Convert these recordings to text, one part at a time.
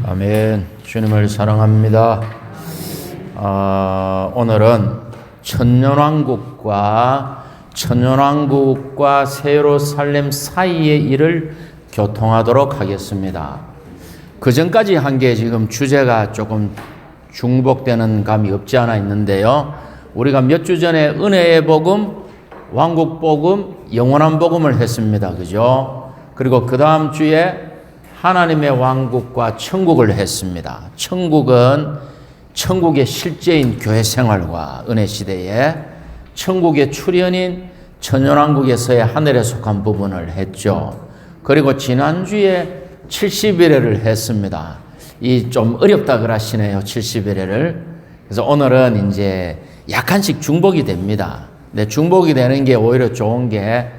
아멘. 주님을 사랑합니다. 오늘은 천년왕국과 새 예루살렘 사이의 일을 교통하도록 하겠습니다. 그 전까지 한 게 지금 주제가 조금 중복되는 감이 없지 않아 있는데요. 우리가 몇 주 전에 은혜의 복음, 왕국 복음, 영원한 복음을 했습니다. 그죠? 그리고 그 다음 주에 하나님의 왕국과 천국을 했습니다. 천국의 실제인 교회 생활과 은혜 시대에 천국의 출현인 천년왕국에서의 하늘에 속한 부분을 했죠. 그리고 지난주에 70일회를 했습니다. 이 좀 어렵다 그러시네요. 70일회를. 그래서 오늘은 이제 약간씩 중복이 됩니다. 근데 중복이 되는 게 오히려 좋은 게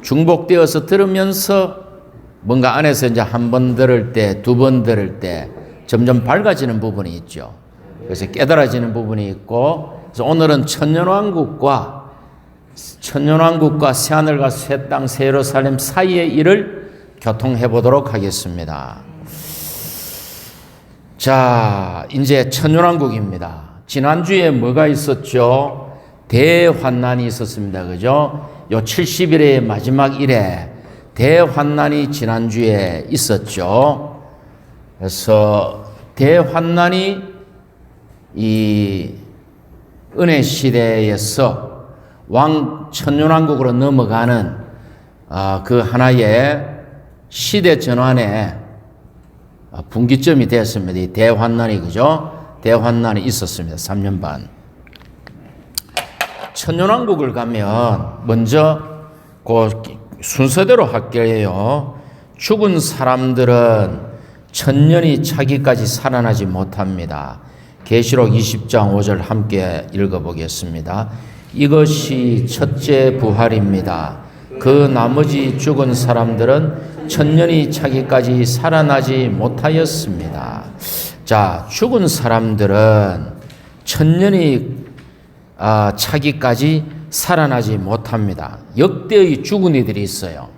중복되어서 들으면서 뭔가 안에서 이제 한 번 들을 때, 두 번 들을 때 점점 밝아지는 부분이 있죠. 그래서 깨달아지는 부분이 있고, 그래서 오늘은 천년왕국과 새하늘과 새 땅, 새 예루살렘 사이의 일을 교통해 보도록 하겠습니다. 자, 이제 천년왕국입니다. 지난주에 뭐가 있었죠? 대환난이 있었습니다. 그죠? 요 70일의 마지막 일에 대환난이 지난주에 있었죠. 그래서 대환난이 이 은혜 시대에서 천년왕국으로 넘어가는 그 하나의 시대 전환의 분기점이 됐습니다. 이 대환난이, 그죠? 대환난이 있었습니다. 3년 반. 천년왕국을 가면 먼저 그 순서대로 할게요. 죽은 사람들은 천년이 차기까지 살아나지 못합니다. 계시록 20장 5절 함께 읽어보겠습니다. 이것이 첫째 부활입니다. 그 나머지 죽은 사람들은 천년이 차기까지 살아나지 못하였습니다. 자, 죽은 사람들은 천년이 차기까지 살아나지 못합니다. 역대의 죽은 이들이 있어요.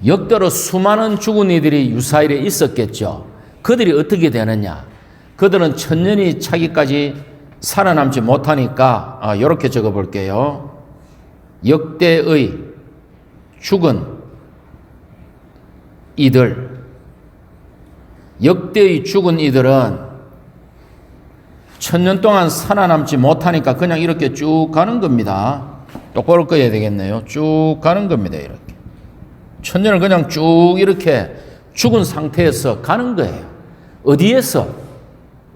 역대로 수많은 죽은 이들이 유사일에 있었겠죠. 그들이 어떻게 되느냐? 그들은 천년이 차기까지 살아남지 못하니까 이렇게 적어볼게요. 역대의 죽은 이들, 역대의 죽은 이들은 천년 동안 살아남지 못하니까 그냥 이렇게 쭉 가는 겁니다. 똑바로 꺼야 되겠네요. 쭉 가는 겁니다. 이렇게. 천년을 그냥 쭉 이렇게 죽은 상태에서 가는 거예요. 어디에서?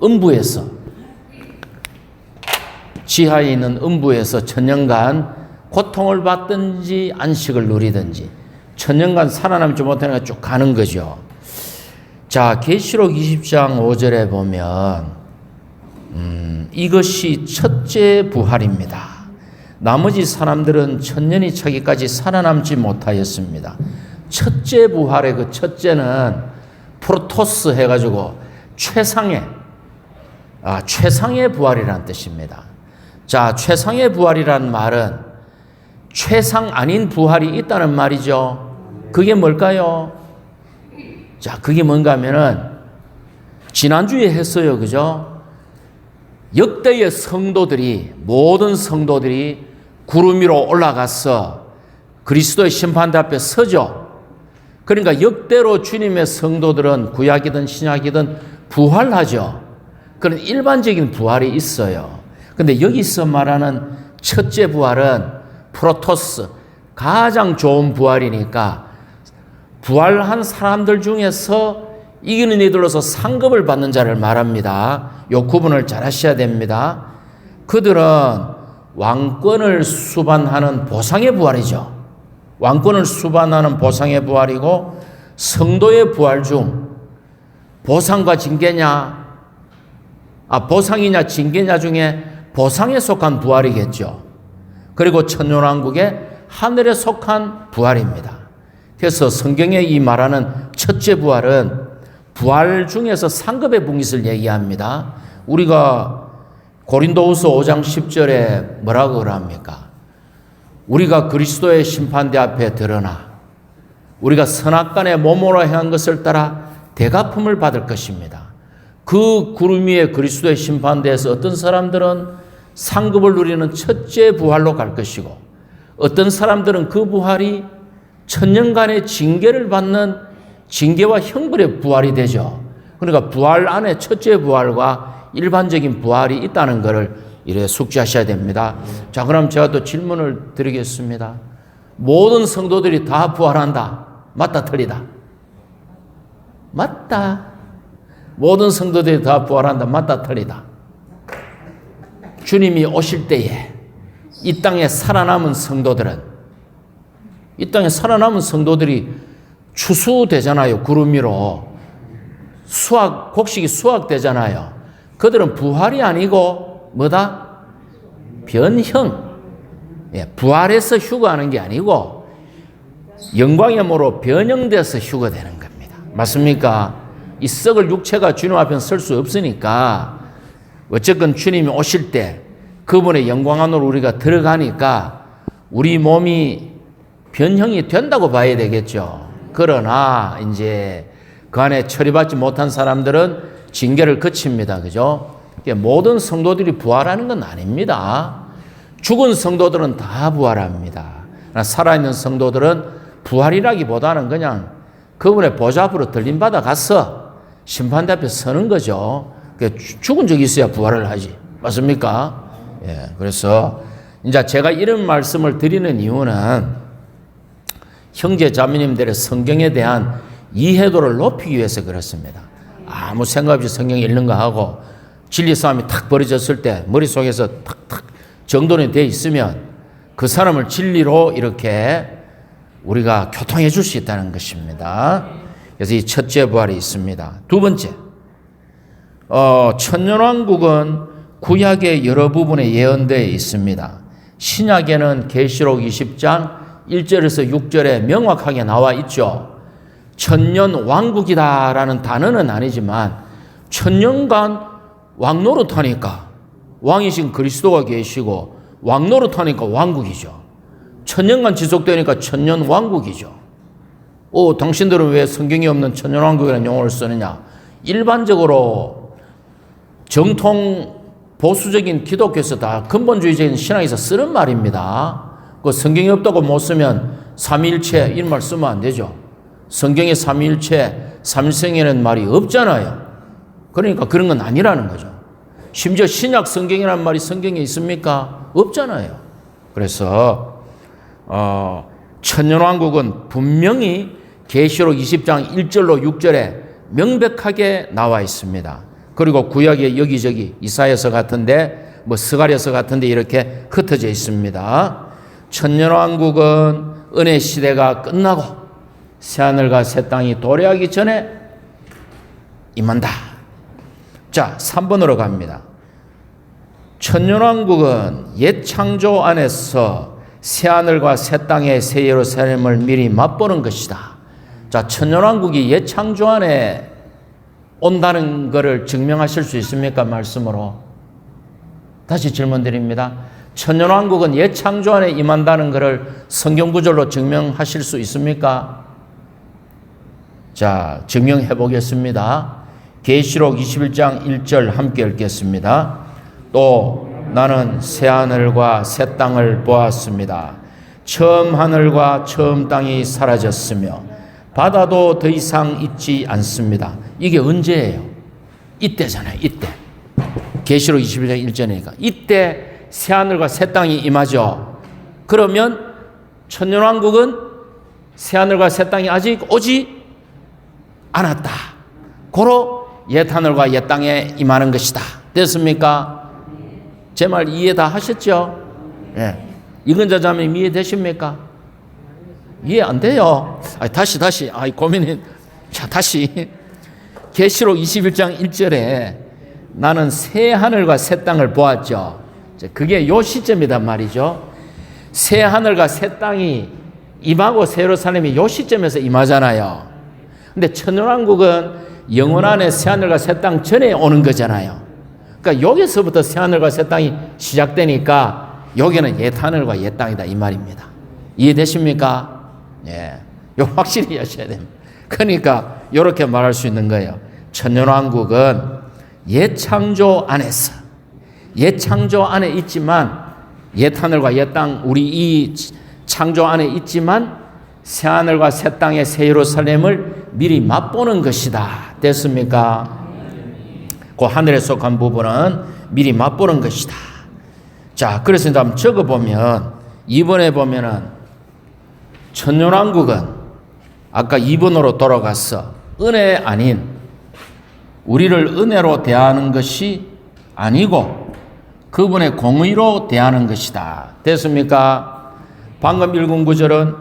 음부에서. 지하에 있는 음부에서 천년간 고통을 받든지 안식을 누리든지 천년간 살아남지 못하니까 쭉 가는 거죠. 자, 계시록 20장 5절에 보면 이것이 첫째 부활입니다. 나머지 사람들은 천년이 차기까지 살아남지 못하였습니다. 첫째 부활의 그 첫째는 프로토스 해가지고 최상의 부활이라는 뜻입니다. 자, 최상의 부활이란 말은 최상 아닌 부활이 있다는 말이죠. 그게 뭘까요? 자, 그게 뭔가 하면은 지난주에 했어요. 그죠? 역대의 모든 성도들이 구름 위로 올라가서 그리스도의 심판대 앞에 서죠. 그러니까 역대로 주님의 성도들은 구약이든 신약이든 부활하죠. 그런 일반적인 부활이 있어요. 근데 여기서 말하는 첫째 부활은 프로토스, 가장 좋은 부활이니까 부활한 사람들 중에서 이기는 이들로서 상급을 받는 자를 말합니다. 요 구분을 잘 하셔야 됩니다. 그들은 왕권을 수반하는 보상의 부활이죠. 왕권을 수반하는 보상의 부활이고, 성도의 부활 중 보상과 징계냐, 보상이냐 징계냐 중에 보상에 속한 부활이겠죠. 그리고 천년왕국의 하늘에 속한 부활입니다. 그래서 성경에 이 말하는 첫째 부활은 부활 중에서 상급의 분깃을 얘기합니다. 우리가 고린도후서 5장 10절에 뭐라고 그럽니까? 우리가 그리스도의 심판대 앞에 드러나 우리가 선악간에 몸으로 행한 것을 따라 대갚음을 받을 것입니다. 그 구름 위에 그리스도의 심판대에서 어떤 사람들은 상급을 누리는 첫째 부활로 갈 것이고, 어떤 사람들은 그 부활이 천년간의 징계를 받는 징계와 형벌의 부활이 되죠. 그러니까 부활 안에 첫째 부활과 일반적인 부활이 있다는 것을 이래 숙지하셔야 됩니다. 자, 그럼 제가 또 질문을 드리겠습니다. 모든 성도들이 다 부활한다. 맞다, 틀리다? 맞다. 모든 성도들이 다 부활한다. 맞다, 틀리다? 주님이 오실 때에 이 땅에 살아남은 성도들이 추수되잖아요. 구름 위로. 곡식이 수확되잖아요. 그들은 부활이 아니고 뭐다? 변형. 부활해서 휴거하는 게 아니고 영광의 몸으로 변형돼서 휴거되는 겁니다. 맞습니까? 이 썩을 육체가 주님 앞에 설 수 없으니까 어쨌건 주님이 오실 때 그분의 영광 안으로 우리가 들어가니까 우리 몸이 변형이 된다고 봐야 되겠죠. 그러나 이제 그 안에 처리받지 못한 사람들은 징계를 거칩니다. 그죠? 모든 성도들이 부활하는 건 아닙니다. 죽은 성도들은 다 부활합니다. 살아있는 성도들은 부활이라기보다는 그냥 그분의 보좌 앞으로 들림받아 가서 심판대 앞에 서는 거죠. 죽은 적이 있어야 부활을 하지. 맞습니까? 예, 그래서 이제 제가 이런 말씀을 드리는 이유는 형제 자매님들의 성경에 대한 이해도를 높이기 위해서 그렇습니다. 아무 생각 없이 성경 읽는 거 하고 진리 싸움이 탁 벌어졌을 때 머릿속에서 탁탁 정돈이 되어 있으면 그 사람을 진리로 이렇게 우리가 교통해 줄 수 있다는 것입니다. 그래서 이 첫째 부활이 있습니다. 두 번째, 천년왕국은 구약의 여러 부분에 예언되어 있습니다. 신약에는 계시록 20장 1절에서 6절에 명확하게 나와 있죠. 천년왕국이다라는 단어는 아니지만 천년간 왕노릇하니까 왕이신 그리스도가 계시고 왕노릇하니까 왕국이죠. 천년간 지속되니까 천년왕국이죠. 당신들은 왜 성경이 없는 천년왕국이라는 용어를 쓰느냐? 일반적으로 정통 보수적인 기독교에서 다 근본주의적인 신앙에서 쓰는 말입니다. 그 성경이 없다고 못 쓰면 삼위일체 이런 말 쓰면 안 되죠. 성경에 삼위일체, 삼위성이라는 말이 없잖아요. 그러니까 그런 건 아니라는 거죠. 심지어 신약 성경이라는 말이 성경에 있습니까? 없잖아요. 그래서 천년왕국은 분명히 계시록 20장 1절로 6절에 명백하게 나와 있습니다. 그리고 구약에 여기저기 이사야서 같은데 스가랴서 같은데 이렇게 흩어져 있습니다. 천년왕국은 은혜 시대가 끝나고 새하늘과 새 땅이 도래하기 전에 임한다. 자, 3번으로 갑니다. 천년왕국은 옛 창조 안에서 새하늘과 새 땅의 새 예루살렘을 미리 맛보는 것이다. 자, 천년왕국이 옛 창조 안에 온다는 것을 증명하실 수 있습니까? 말씀으로. 다시 질문드립니다. 천년왕국은 옛 창조 안에 임한다는 것을 성경 구절로 증명하실 수 있습니까? 자, 증명해 보겠습니다. 계시록 21장 1절 함께 읽겠습니다. 또 나는 새 하늘과 새 땅을 보았습니다. 처음 하늘과 처음 땅이 사라졌으며 바다도 더 이상 있지 않습니다. 이게 언제예요? 이때잖아요. 이때. 계시록 21장 1절이니까. 이때 새 하늘과 새 땅이 임하죠. 그러면 천년왕국은 새 하늘과 새 땅이 아직 오지 않았다. 고로 옛 하늘과 옛 땅에 임하는 것이다. 됐습니까? 제 말 이해 다 하셨죠? 예. 이근자 자매님 이해되십니까? 이해 안 돼요. 다시. 고민이. 자, 다시. 계시록 21장 1절에 나는 새 하늘과 새 땅을 보았죠. 그게 요 시점이란 말이죠. 새 하늘과 새 땅이 임하고 새 예루살렘이 요 시점에서 임하잖아요. 근데 천년왕국은 영원 안에 새 하늘과 새 땅 전에 오는 거잖아요. 그러니까 여기서부터 새 하늘과 새 땅이 시작되니까 여기는 옛 하늘과 옛 땅이다 이 말입니다. 이해되십니까? 예. 요 확실히 하셔야 됩니다. 그러니까 이렇게 말할 수 있는 거예요. 천년왕국은 옛 창조 안에서, 옛 창조 안에 있지만, 옛 하늘과 옛 땅, 우리 이 창조 안에 있지만 새 하늘과 새 땅의 새 예루살렘을 미리 맛보는 것이다. 됐습니까? 그 하늘에 속한 부분은 미리 맛보는 것이다. 자, 그래서 이제 한번 적어보면, 이번에 보면은 천년왕국은 아까 2번으로 돌아가서 은혜 아닌, 우리를 은혜로 대하는 것이 아니고 그분의 공의로 대하는 것이다. 됐습니까? 방금 읽은 구절은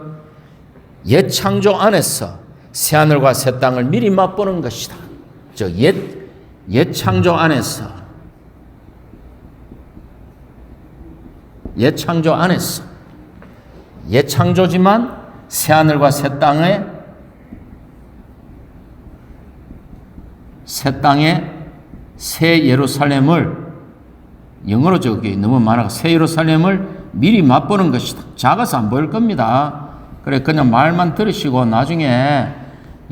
옛 창조 안에서 새 하늘과 새 땅을 미리 맛보는 것이다. 즉 옛 창조 안에서, 옛 창조 안에서, 옛 창조지만 새 하늘과 새 땅에 새 예루살렘을, 영어로 적기 너무 많아서 새 예루살렘을 미리 맛보는 것이다. 작아서 안 보일 겁니다. 그래, 그냥 말만 들으시고 나중에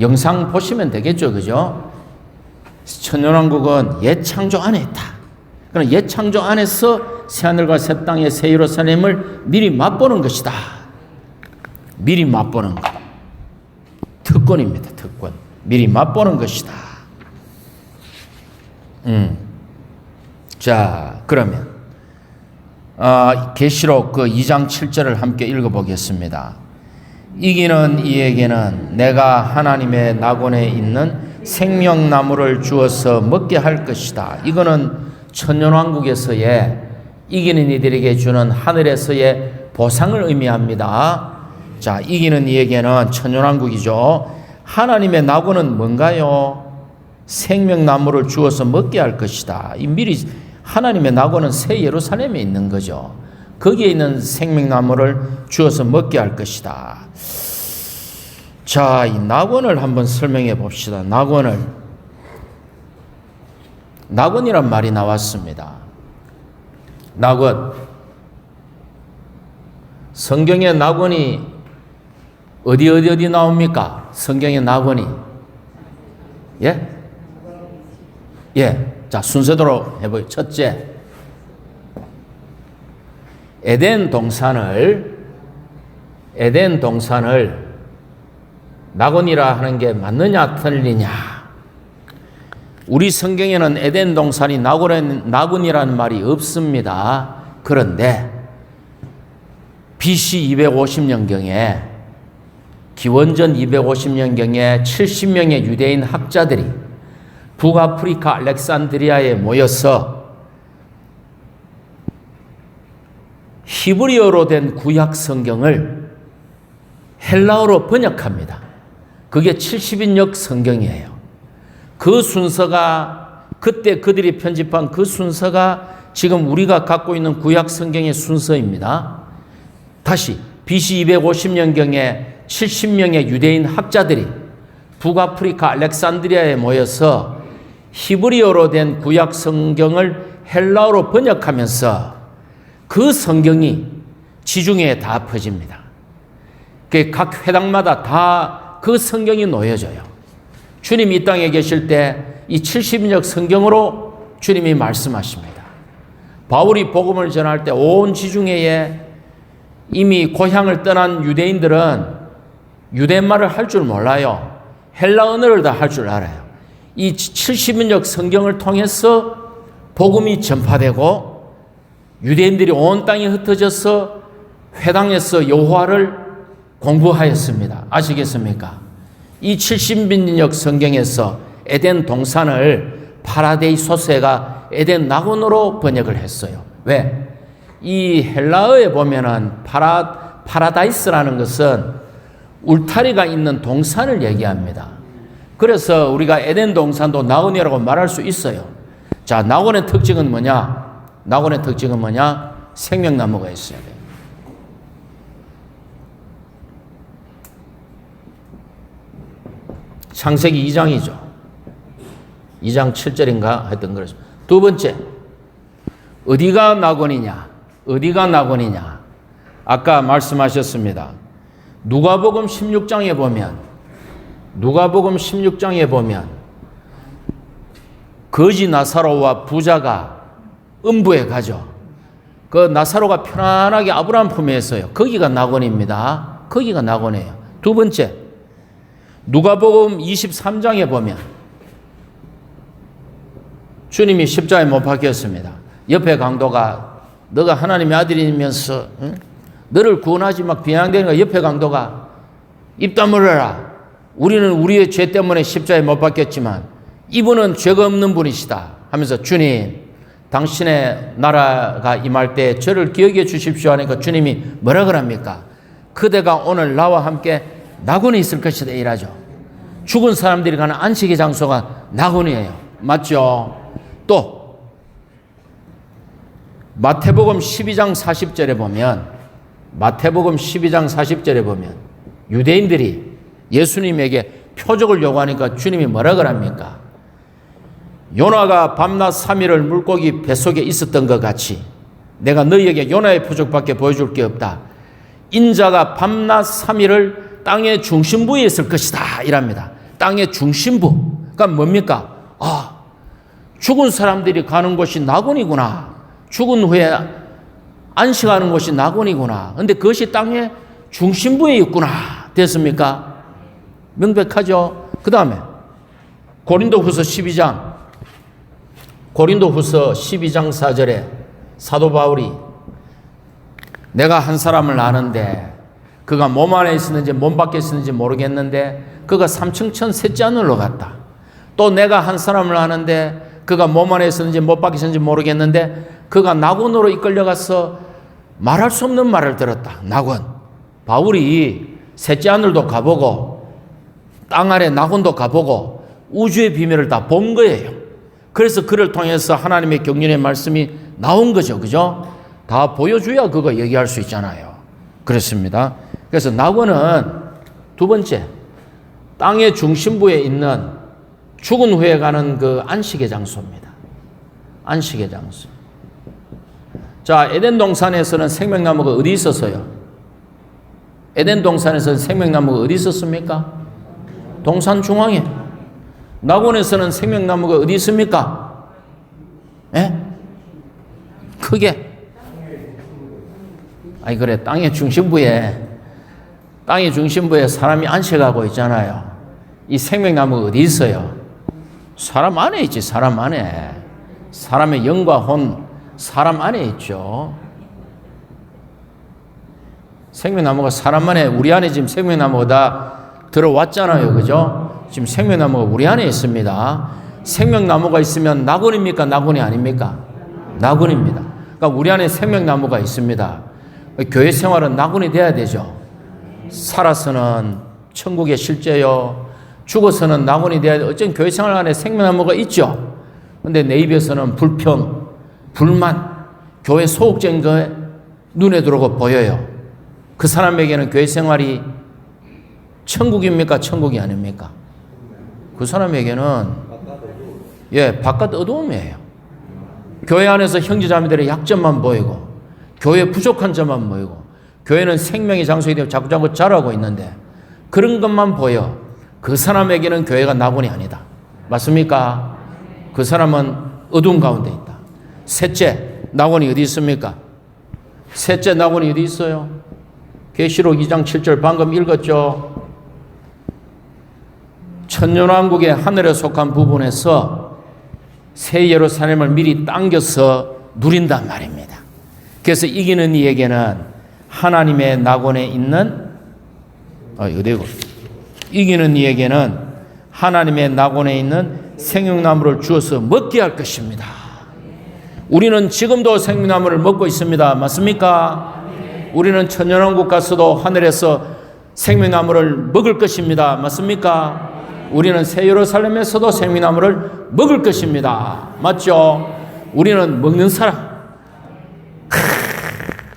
영상 보시면 되겠죠. 그죠? 천년왕국은 옛 창조 안에 있다. 그럼 옛 창조 안에서 새 하늘과 새 땅의 새 예루살렘을 미리 맛보는 것이다. 미리 맛보는 것. 특권입니다. 특권. 미리 맛보는 것이다. 자, 그러면 계시록 그 2장 7절을 함께 읽어보겠습니다. 이기는 이에게는 내가 하나님의 낙원에 있는 생명나무를 주어서 먹게 할 것이다. 이거는 천년왕국에서의, 이기는 이들에게 주는 하늘에서의 보상을 의미합니다. 자, 이기는 이에게는 천년왕국이죠. 하나님의 낙원은 뭔가요? 생명나무를 주어서 먹게 할 것이다. 이 미리 하나님의 낙원은 새 예루살렘에 있는 거죠. 거기에 있는 생명나무를 주어서 먹게 할 것이다. 자, 이 낙원을 한번 설명해 봅시다. 낙원이란 말이 나왔습니다. 낙원. 성경에 낙원이 어디 나옵니까? 성경에 낙원이. 예? 예. 자, 순서대로 해보요. 첫째, 에덴 동산을 낙원이라 하는 게 맞느냐 틀리냐. 우리 성경에는 에덴 동산이 낙원이라는 말이 없습니다. 그런데 BC 250년경에, 기원전 250년경에 70명의 유대인 학자들이 북아프리카 알렉산드리아에 모여서 히브리어로 된 구약 성경을 헬라어로 번역합니다. 그게 70인역 성경이에요. 그 순서가, 그때 그들이 편집한 그 순서가 지금 우리가 갖고 있는 구약 성경의 순서입니다. 다시 BC 250년경에 70명의 유대인 학자들이 북아프리카 알렉산드리아에 모여서 히브리어로 된 구약 성경을 헬라어로 번역하면서 그 성경이 지중해에 다 퍼집니다. 각 회당마다 다 그 성경이 놓여져요. 주님이 이 땅에 계실 때 이 70역 성경으로 주님이 말씀하십니다. 바울이 복음을 전할 때 온 지중해에 이미 고향을 떠난 유대인들은 유대말을 할 줄 몰라요. 헬라 언어를 다 할 줄 알아요. 이 70역 성경을 통해서 복음이 전파되고 유대인들이 온 땅에 흩어져서 회당에서 여호와를 공부하였습니다. 아시겠습니까? 이 70인역 성경에서 에덴 동산을 파라데이소스가 에덴 낙원으로 번역을 했어요. 왜? 이 헬라어에 보면은 파라다이스라는 것은 울타리가 있는 동산을 얘기합니다. 그래서 우리가 에덴 동산도 낙원이라고 말할 수 있어요. 자, 낙원의 특징은 뭐냐? 생명나무가 있어야 돼요. 창세기 2장이죠. 2장 7절인가 했던 거죠. 두 번째, 어디가 낙원이냐? 아까 말씀하셨습니다. 누가복음 16장에 보면 누가복음 16장에 보면 거지 나사로와 부자가 음부에 가죠. 그 나사로가 편안하게 아브라함 품에 있어요. 거기가 낙원입니다. 거기가 낙원이에요. 두 번째, 누가복음 23장에 보면 주님이 십자가에 못 박혔습니다. 옆에 강도가 너가 하나님의 아들이면서 너를 구원하지 막 비난되니까 옆에 강도가 입 다물어라. 우리는 우리의 죄 때문에 십자가에 못 박혔지만 이분은 죄가 없는 분이시다 하면서 주님 당신의 나라가 임할 때 저를 기억해 주십시오 하니까 주님이 뭐라 그럽니까? 그대가 오늘 나와 함께 낙원에 있을 것이다 이라죠. 죽은 사람들이 가는 안식의 장소가 낙원이에요. 맞죠? 또 마태복음 12장 40절에 보면 유대인들이 예수님에게 표적을 요구하니까 주님이 뭐라 그럽니까? 요나가 밤낮 3일을 물고기 뱃속에 있었던 것 같이 내가 너희에게 요나의 표적밖에 보여줄 게 없다. 인자가 밤낮 3일을 땅의 중심부에 있을 것이다 이랍니다. 땅의 중심부. 그러니까 뭡니까? 죽은 사람들이 가는 곳이 낙원이구나. 죽은 후에 안식하는 곳이 낙원이구나. 근데 그것이 땅의 중심부에 있구나. 됐습니까? 명백하죠? 그 다음에 고린도후서 12장 4절에 사도 바울이 내가 한 사람을 아는데 그가 몸 안에 있었는지 몸 밖에 있었는지 모르겠는데 그가 삼층천 셋째 하늘로 갔다. 또 내가 한 사람을 아는데 그가 몸 안에 있었는지 몸 밖에 있었는지 모르겠는데 그가 낙원으로 이끌려가서 말할 수 없는 말을 들었다. 낙원. 바울이 셋째 하늘도 가보고 땅 아래 낙원도 가보고 우주의 비밀을 다 본 거예요. 그래서 그를 통해서 하나님의 경륜의 말씀이 나온 거죠. 그죠? 다 보여줘야 그거 얘기할 수 있잖아요. 그렇습니다. 그래서 낙원은 두 번째, 땅의 중심부에 있는 죽은 후에 가는 그 안식의 장소입니다. 안식의 장소. 자, 에덴 동산에서는 생명나무가 어디 있었어요? 에덴 동산에서는 생명나무가 어디 있었습니까? 동산 중앙에. 낙원에서는 생명나무가 어디 있습니까? 예? 크게. 아니, 그래. 땅의 중심부에 사람이 안식하고 있잖아요. 이 생명나무가 어디 있어요? 사람 안에 있지, 사람 안에. 사람의 영과 혼, 사람 안에 있죠. 생명나무가 사람 안에, 우리 안에 지금 생명나무가 다 들어왔잖아요. 그죠? 지금 생명나무가 우리 안에 있습니다. 생명나무가 있으면 낙원입니까? 낙원이 아닙니까? 낙원입니다. 그러니까 우리 안에 생명나무가 있습니다. 교회 생활은 낙원이 돼야 되죠. 살아서는 천국의 실제요. 죽어서는 낙원이 돼야 돼. 어쩐 교회 생활 안에 생명나무가 있죠. 근데 내 입에서는 불평, 불만, 교회 소극적인 거 눈에 들어오고 보여요. 그 사람에게는 교회 생활이 천국입니까? 천국이 아닙니까? 그 사람에게는 바깥 어두움이에요. 교회 안에서 형제자매들의 약점만 보이고 교회 부족한 점만 보이고 교회는 생명의 장소이기 때문에 자꾸자꾸 자라고 있는데 그런 것만 보여. 그 사람에게는 교회가 낙원이 아니다. 맞습니까? 그 사람은 어두운 가운데 있다. 셋째, 낙원이 어디 있습니까? 셋째 낙원이 어디 있어요? 계시록 2장 7절 방금 읽었죠? 천년왕국의 하늘에 속한 부분에서 새 예루살렘을 미리 당겨서 누린단 말입니다. 그래서 이기는 이에게는 하나님의 낙원에 있는 어디고? 이기는 이에게는 하나님의 낙원에 있는 생명나무를 주어서 먹게 할 것입니다. 우리는 지금도 생명나무를 먹고 있습니다. 맞습니까? 우리는 천년왕국 가서도 하늘에서 생명나무를 먹을 것입니다. 맞습니까? 우리는 새 예루살렘에서도 생명나무를 먹을 것입니다. 맞죠? 우리는 먹는 사람.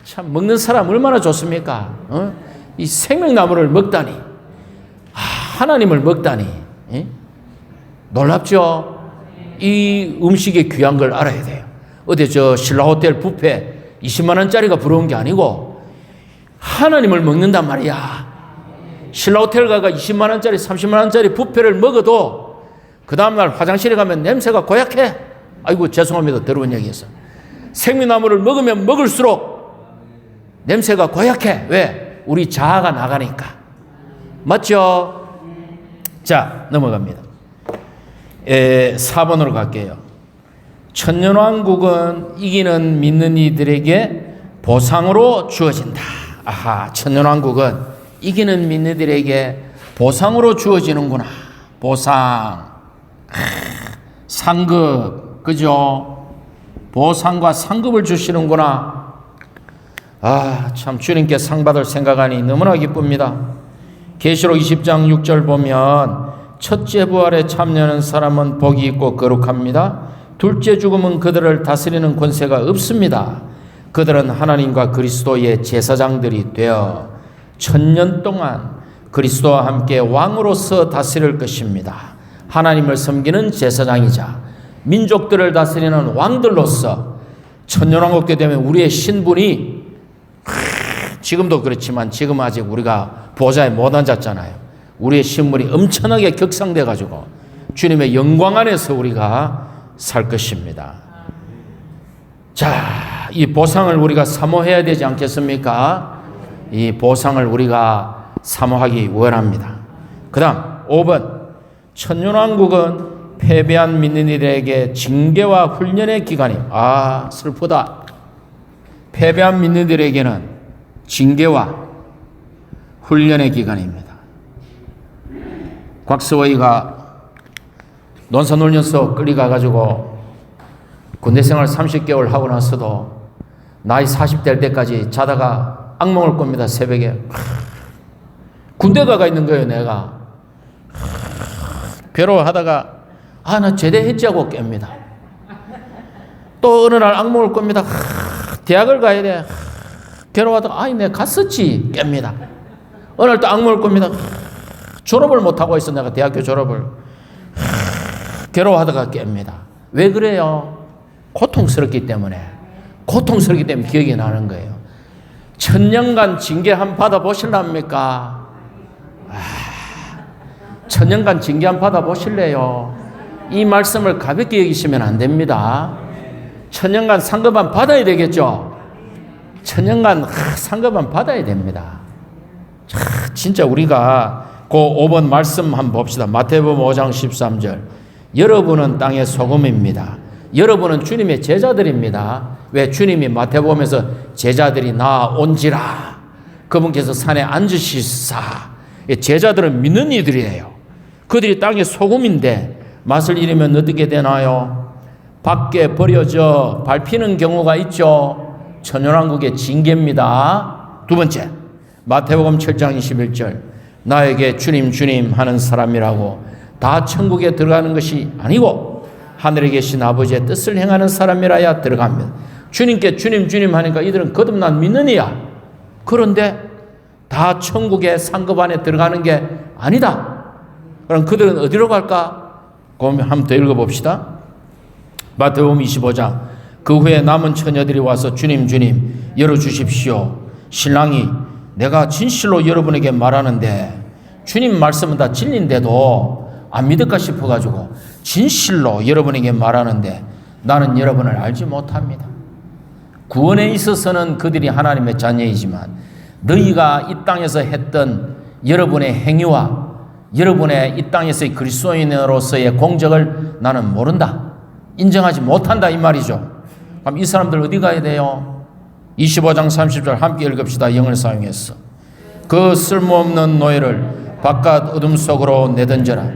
참 먹는 사람 얼마나 좋습니까? 이 생명나무를 먹다니, 하나님을 먹다니, 놀랍죠? 이 음식이 귀한 걸 알아야 돼요. 어디 저 신라호텔 뷔페 20만 원짜리가 부러운 게 아니고 하나님을 먹는단 말이야. 신라호텔 가가 20만 원짜리 30만 원짜리 뷔페를 먹어도 그 다음날 화장실에 가면 냄새가 고약해. 아이고 죄송합니다. 더러운 얘기해서. 생미나무를 먹으면 먹을수록 냄새가 고약해. 왜? 우리 자아가 나가니까. 맞죠? 자, 넘어갑니다. 4번으로 갈게요. 천년왕국은 이기는 믿는 이들에게 보상으로 주어진다. 아하, 천년왕국은 이기는 믿는 이들에게 보상으로 주어지는구나. 보상, 상급, 그죠? 보상과 상급을 주시는구나. 아, 참 주님께 상 받을 생각하니 너무나 기쁩니다. 계시록 20장 6절 보면 첫째 부활에 참여하는 사람은 복이 있고 거룩합니다. 둘째 죽음은 그들을 다스리는 권세가 없습니다. 그들은 하나님과 그리스도의 제사장들이 되어 1000년 동안 그리스도와 함께 왕으로서 다스릴 것입니다. 하나님을 섬기는 제사장이자 민족들을 다스리는 왕들로서 천년왕국 때 되면 우리의 신분이 지금도 그렇지만 지금 아직 우리가 보좌에 못 앉았잖아요. 우리의 신분이 엄청나게 격상돼 가지고 주님의 영광 안에서 우리가 살 것입니다. 자, 이 보상을 우리가 사모해야 되지 않겠습니까? 이 보상을 우리가 사모하기 원합니다. 그 다음 5번, 천년왕국은 패배한 믿는 이들에게 징계와 훈련의 기간이. 아, 슬프다. 패배한 믿는 이들에게는 징계와 훈련의 기간입니다. 곽서원이가 논산훈련소 끌려가가지고 군대 생활 30개월 하고 나서도 나이 40 될 때까지 자다가 악몽을 꿉니다. 새벽에. 군대 가가 있는 거예요. 내가 괴로워하다가 나 제대했지 하고 깹니다. 또 어느 날 악몽을 꿉니다. 대학을 가야 돼. 괴로워하다가 내가 갔었지 깹니다. 어느 날 또 악몽을 꿉니다. 졸업을 못하고 있어. 내가 대학교 졸업을. 괴로워하다가 깹니다. 왜 그래요? 고통스럽기 때문에. 고통스럽기 때문에 기억이 나는 거예요. 1000년간 징계 한 받아보실랍니까? 1000년간 징계 한 받아보실래요? 이 말씀을 가볍게 여기시면 안 됩니다. 1000년간 상급한 받아야 되겠죠? 1000년간 상급한 받아야 됩니다. 진짜 우리가 그 5번 말씀 한번 봅시다. 마태복음 5장 13절. 여러분은 땅의 소금입니다. 여러분은 주님의 제자들입니다. 왜? 주님이 마태복음에서 제자들이 나온지라 그분께서 산에 앉으시사. 제자들은 믿는 이들이에요. 그들이 땅의 소금인데 맛을 잃으면 어떻게 되나요? 밖에 버려져 밟히는 경우가 있죠. 천년왕국의 징계입니다. 두 번째, 마태복음 7장 21절. 나에게 주님 주님 하는 사람이라고 다 천국에 들어가는 것이 아니고 하늘에 계신 아버지의 뜻을 행하는 사람이라야 들어갑니다. 주님께 주님 주님 하니까 이들은 거듭난 믿는 이야. 그런데 다 천국의 상급 안에 들어가는 게 아니다. 그럼 그들은 어디로 갈까? 그럼 한번 더 읽어봅시다. 마태복음 25장. 그 후에 남은 처녀들이 와서 주님 주님 열어주십시오. 신랑이 내가 진실로 여러분에게 말하는데 주님 말씀은 다 진리인데도 안 믿을까 싶어가지고 진실로 여러분에게 말하는데 나는 여러분을 알지 못합니다. 구원에 있어서는 그들이 하나님의 자녀이지만 너희가 이 땅에서 했던 여러분의 행위와 여러분의 이 땅에서의 그리스도인으로서의 공적을 나는 모른다. 인정하지 못한다 이 말이죠. 그럼 이 사람들 어디 가야 돼요? 25장 30절 함께 읽읍시다. 영을 사용해서. 그 쓸모없는 노예를 바깥 어둠 속으로 내던져라.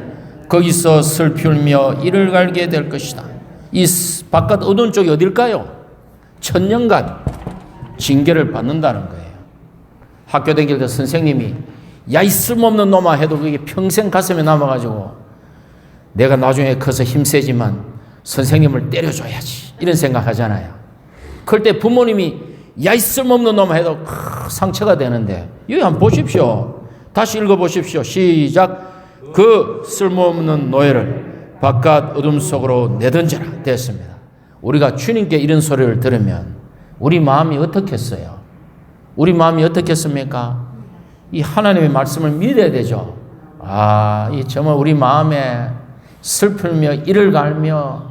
거기서 슬피 울며 이를 갈게 될 것이다. 이 바깥 어둠 쪽이 어딜까요? 1000년간 징계를 받는다는 거예요. 학교 다닐 때 선생님이 야 이 쓸모없는 놈아 해도 그게 평생 가슴에 남아가지고 내가 나중에 커서 힘세지만 선생님을 때려줘야지 이런 생각하잖아요. 그럴 때 부모님이 야 이 쓸모없는 놈아 해도 상처가 되는데 여기 한번 보십시오. 다시 읽어보십시오. 시작. 그 쓸모없는 노예를 바깥 어둠 속으로 내던져라 됐습니다. 우리가 주님께 이런 소리를 들으면 우리 마음이 어떻겠어요? 우리 마음이 어떻겠습니까? 이 하나님의 말씀을 믿어야 되죠. 이 정말 우리 마음에 슬프며 이를 갈며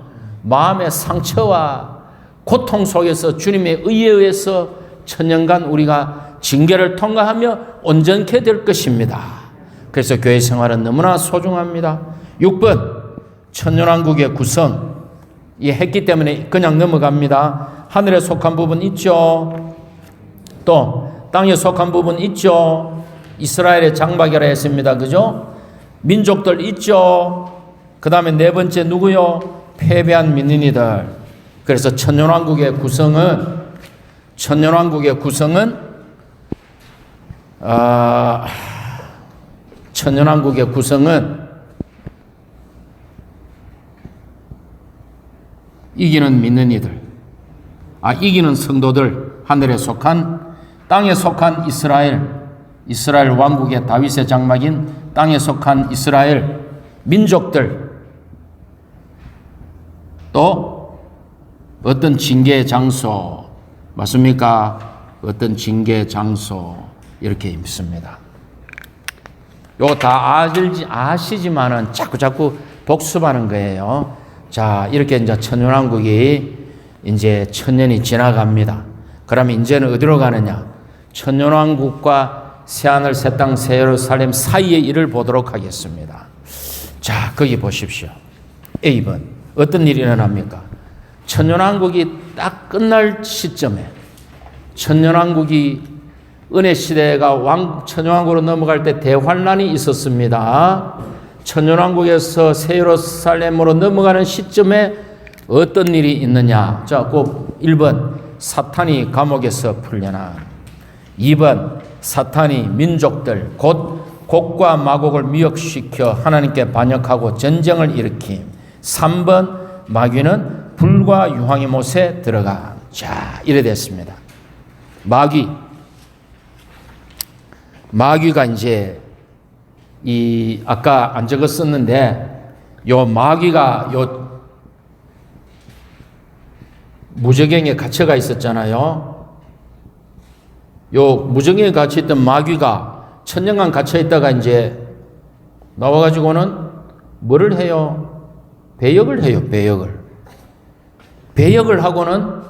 마음의 상처와 고통 속에서 주님의 의에 의해서 천년간 우리가 징계를 통과하며 온전케 될 것입니다. 그래서 교회 생활은 너무나 소중합니다. 6번 천년왕국의 구성 했기 때문에 그냥 넘어갑니다. 하늘에 속한 부분 있죠. 또 땅에 속한 부분 있죠. 이스라엘의 장막이라 했습니다. 그죠? 민족들 있죠. 그 다음에 네 번째 누구요? 패배한 민인이들. 그래서 천년왕국의 구성은 이기는 믿는 이들, 이기는 성도들, 하늘에 속한, 땅에 속한 이스라엘 왕국의 다윗의 장막인 땅에 속한 이스라엘 민족들, 또 어떤 징계의 장소, 맞습니까? 어떤 징계의 장소, 이렇게 믿습니다. 요거 다 아시지만은 자꾸 복습하는 거예요. 자, 이렇게 이제 천년왕국이 이제 천년이 지나갑니다. 그러면 이제는 어디로 가느냐? 천년왕국과 새하늘 새 땅 새 예루살렘 사이의 일을 보도록 하겠습니다. 자, 거기 보십시오. A번 어떤 일이 일어납니까? 천년왕국이 딱 끝날 시점에 천년왕국이 은혜 시대가 천년왕국으로 넘어갈 때 대환란이 있었습니다. 천년왕국에서 새 예루살렘으로 넘어가는 시점에 어떤 일이 있느냐? 자, 꼭 1번 사탄이 감옥에서 풀려나, 2번 사탄이 민족들 곧 곡과 마곡을 미혹시켜 하나님께 반역하고 전쟁을 일으킴, 3번 마귀는 불과 유황의 못에 들어가. 자, 이래 됐습니다. 마귀가 이제 아까 안 적었었는데 요 마귀가 요 무저갱에 갇혀가 있었잖아요. 요 무저갱에 갇혀 있던 마귀가 천년간 갇혀 있다가 이제 나와가지고는 뭐를 해요? 배역을 해요. 배역을 하고는,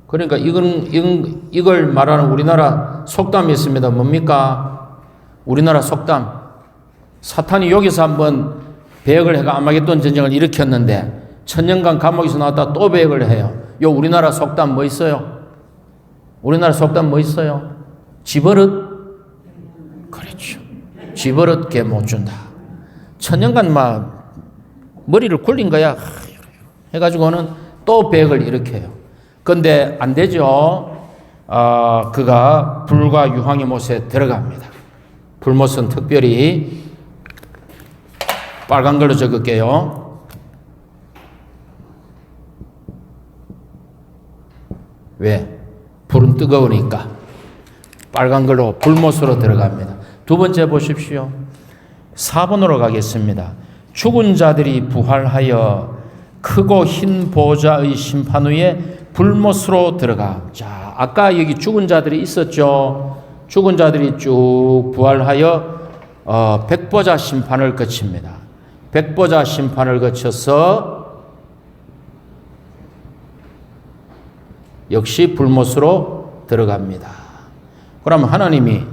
그러니까 이걸 말하는 우리나라 속담이 있습니다. 뭡니까? 우리나라 속담. 사탄이 여기서 한번 배역을 해가 아마겟돈 전쟁을 일으켰는데 천년간 감옥에서 나왔다 또 배역을 해요. 요 우리나라 속담 뭐 있어요? 우리나라 속담 뭐 있어요? 집버릇? 그렇죠. 집버릇 개 못 준다. 천년간 막 머리를 굴린 거야. 해가지고는 또 배역을 일으켜요. 근데 안 되죠. 그가 불과 유황의 못에 들어갑니다. 불못은 특별히 빨간 걸로 적을게요. 왜? 불은 뜨거우니까 빨간 걸로 불못으로 들어갑니다. 두 번째 보십시오. 4번으로 가겠습니다. 죽은 자들이 부활하여 크고 흰 보좌의 심판 후에 불못으로 들어가. 자, 아까 여기 죽은 자들이 있었죠. 죽은 자들이 쭉 부활하여 백보자 심판을 거칩니다. 백보자 심판을 거쳐서 역시 불못으로 들어갑니다. 그러면 하나님이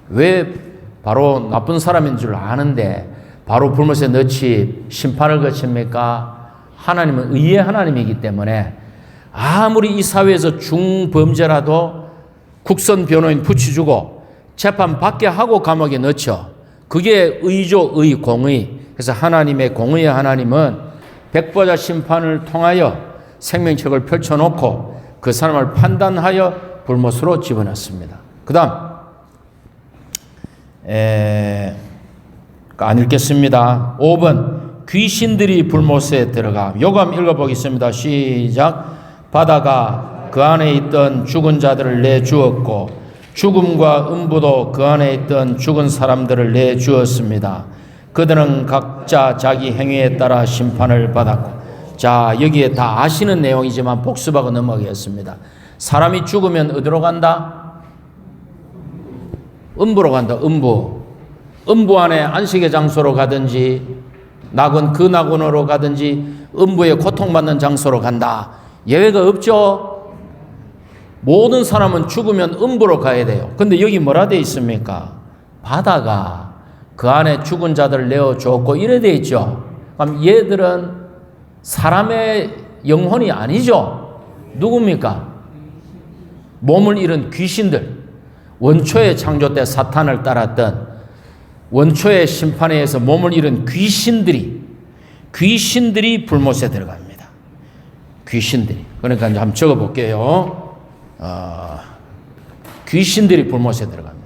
왜 바로 나쁜 사람인 줄 아는데 바로 불못에 넣지 심판을 거칩니까? 하나님은 의의 하나님이기 때문에 아무리 이 사회에서 중범죄라도 국선 변호인 붙여주고 재판 받게 하고 감옥에 넣죠. 그게 의죠. 의, 공의. 그래서 하나님의 공의의 하나님은 백보자 심판을 통하여 생명책을 펼쳐놓고 그 사람을 판단하여 불못으로 집어넣습니다. 그 다음 안 읽겠습니다. 5번 귀신들이 불못에 들어가. 요거 한번 읽어보겠습니다. 시작. 바다가 그 안에 있던 죽은 자들을 내주었고 죽음과 음부도 그 안에 있던 죽은 사람들을 내주었습니다. 그들은 각자 자기 행위에 따라 심판을 받았고. 자, 여기에 다 아시는 내용이지만 복습하고 넘어가겠습니다. 사람이 죽으면 어디로 간다? 음부로 간다. 음부. 음부 안에 안식의 장소로 가든지 낙원 그 낙원으로 가든지 음부에 고통받는 장소로 간다. 예외가 없죠. 모든 사람은 죽으면 음부로 가야 돼요. 근데 여기 뭐라 돼 있습니까? 바다가 그 안에 죽은 자들을 내어줬고 이래 돼 있죠. 그럼 얘들은 사람의 영혼이 아니죠. 누굽니까? 몸을 잃은 귀신들. 원초의 창조 때 사탄을 따랐던 원초의 심판에 의해서 몸을 잃은 귀신들이 불못에 들어갑니다. 귀신들이. 그러니까 이제 한번 적어볼게요. 귀신들이 불못에 들어갑니다.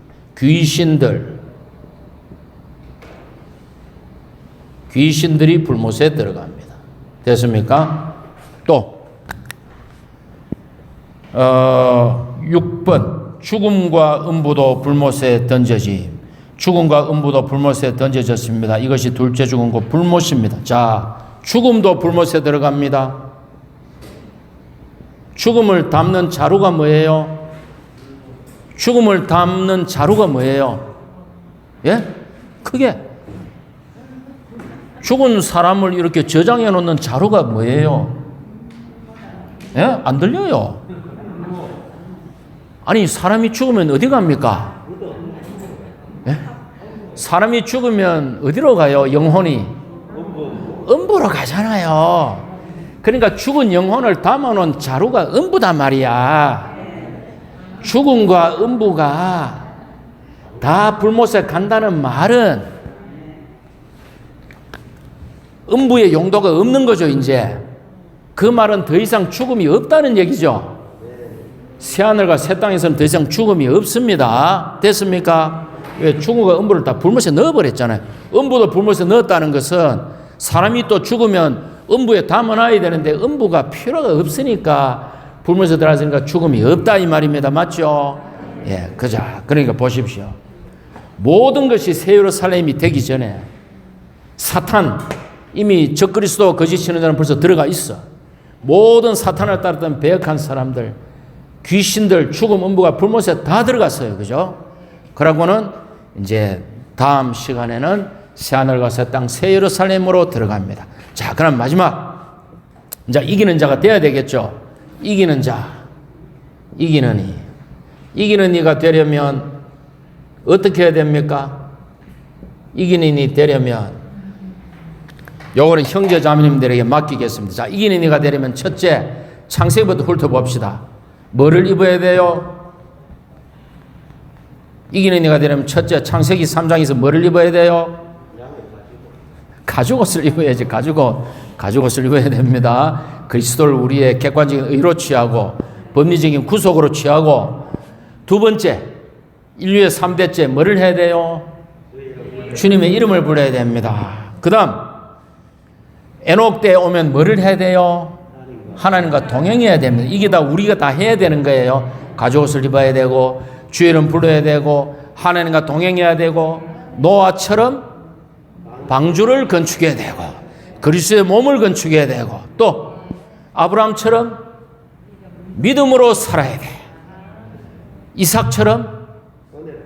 귀신들이 불못에 들어갑니다. 됐습니까? 또 6번 죽음과 음부도 불못에 던져짐. 죽음과 음부도 불못에 던져졌습니다. 이것이 둘째 죽음과 불못입니다. 자, 죽음도 불못에 들어갑니다. 죽음을 담는 자루가 뭐예요? 죽음을 담는 자루가 뭐예요? 예? 크게. 죽은 사람을 이렇게 저장해 놓는 자루가 뭐예요? 예? 안 들려요. 아니, 사람이 죽으면 어디 갑니까? 예? 사람이 죽으면 어디로 가요? 영혼이? 음부로 가잖아요. 그러니까 죽은 영혼을 담아놓은 자루가 음부단 말이야. 죽음과 음부가 다 불못에 간다는 말은 음부의 용도가 없는 거죠, 이제. 그 말은 더 이상 죽음이 없다는 얘기죠. 새하늘과 새 땅에서는 더 이상 죽음이 없습니다. 됐습니까? 왜 죽음과 음부를 다 불못에 넣어버렸잖아요. 음부도 불못에 넣었다는 것은 사람이 또 죽으면 음부에 담아놔야 되는데 음부가 필요가 없으니까 불못에 들어가니까 죽음이 없다 이 말입니다. 맞죠? 예, 그죠. 그러니까 보십시오. 모든 것이 새 예루살렘이 되기 전에 사탄, 이미 적그리스도 거짓 신앙자는 벌써 들어가 있어. 모든 사탄을 따르던 배역한 사람들, 귀신들, 죽음, 음부가 불못에 다 들어갔어요. 그죠? 그러고는 이제 다음 시간에는 새하늘과 새 땅, 새 예루살렘으로 들어갑니다. 자, 그럼 마지막. 이제 이기는 자가 돼야 되겠죠. 이기는 자. 이기는 이. 이기는 이가 되려면 어떻게 해야 됩니까? 이기는 이 되려면 요거는 형제 자매님들에게 맡기겠습니다. 자, 이기는 이가 되려면 첫째, 창세기부터 훑어봅시다. 뭐를 입어야 돼요? 이기는 이가 되려면 첫째, 창세기 3장에서 뭐를 입어야 돼요? 가죽옷을 입어야지. 가죽옷을 입어야 됩니다. 그리스도를 우리의 객관적인 의로 취하고 법리적인 구속으로 취하고, 두 번째, 인류의 3대째 뭐를 해야 돼요? 주님의 이름을 불러야 됩니다. 그 다음 에녹 때에 오면 뭐를 해야 돼요? 하나님과 동행해야 됩니다. 이게 다 우리가 다 해야 되는 거예요. 가죽옷을 입어야 되고 주의 이름 불러야 되고 하나님과 동행해야 되고 노아처럼 방주를 건축해야 되고 그리스도의 몸을 건축해야 되고 또 아브라함처럼 믿음으로 살아야 돼. 이삭처럼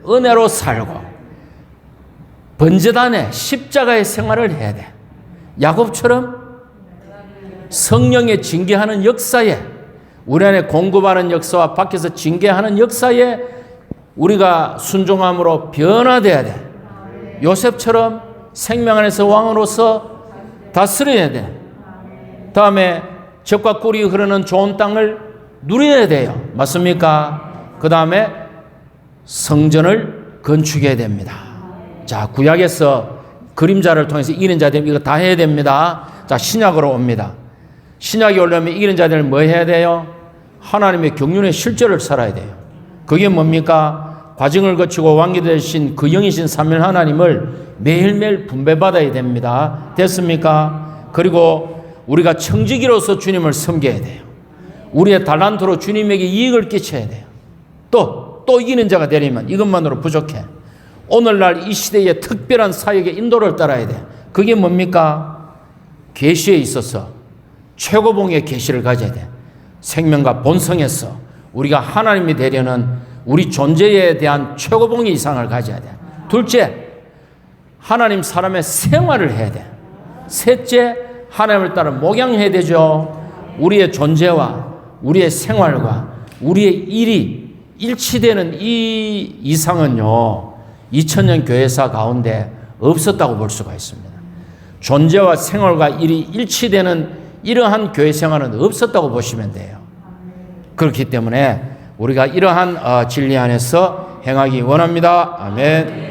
은혜로 살고 번제단의 십자가의 생활을 해야 돼. 야곱처럼 성령의 징계하는 역사에, 우리 안에 공급하는 역사와 밖에서 징계하는 역사에 우리가 순종함으로 변화돼야 돼. 요셉처럼 생명 안에서 왕으로서 다스려야 돼. 다음에 젖과 꿀이 흐르는 좋은 땅을 누려야 돼요. 맞습니까? 그 다음에 성전을 건축해야 됩니다. 자, 구약에서 그림자를 통해서 이기는 자들 이거 다 해야 됩니다. 자, 신약으로 옵니다. 신약이 오려면 이기는 자들은 뭐 해야 돼요? 하나님의 경륜의 실제를 살아야 돼요. 그게 뭡니까? 과정을 거치고 왕이 되신 그 영이신 삼위일 하나님을 매일매일 분배받아야 됩니다. 됐습니까? 그리고 우리가 청지기로서 주님을 섬겨야 돼요. 우리의 달란트로 주님에게 이익을 끼쳐야 돼요. 또 이기는 자가 되려면 이것만으로 부족해. 오늘날 이 시대의 특별한 사역의 인도를 따라야 돼. 그게 뭡니까? 계시에 있어서 최고봉의 계시를 가져야 돼. 생명과 본성에서 우리가 하나님이 되려는 우리 존재에 대한 최고봉의 이상을 가져야 돼. 둘째, 하나님 사람의 생활을 해야 돼. 셋째, 하나님을 따라 목양해야 되죠. 우리의 존재와 우리의 생활과 우리의 일이 일치되는 이 이상은요, 2000년 교회사 가운데 없었다고 볼 수가 있습니다. 존재와 생활과 일이 일치되는 이러한 교회 생활은 없었다고 보시면 돼요. 그렇기 때문에 우리가 이러한 진리 안에서 행하기 원합니다. 아멘.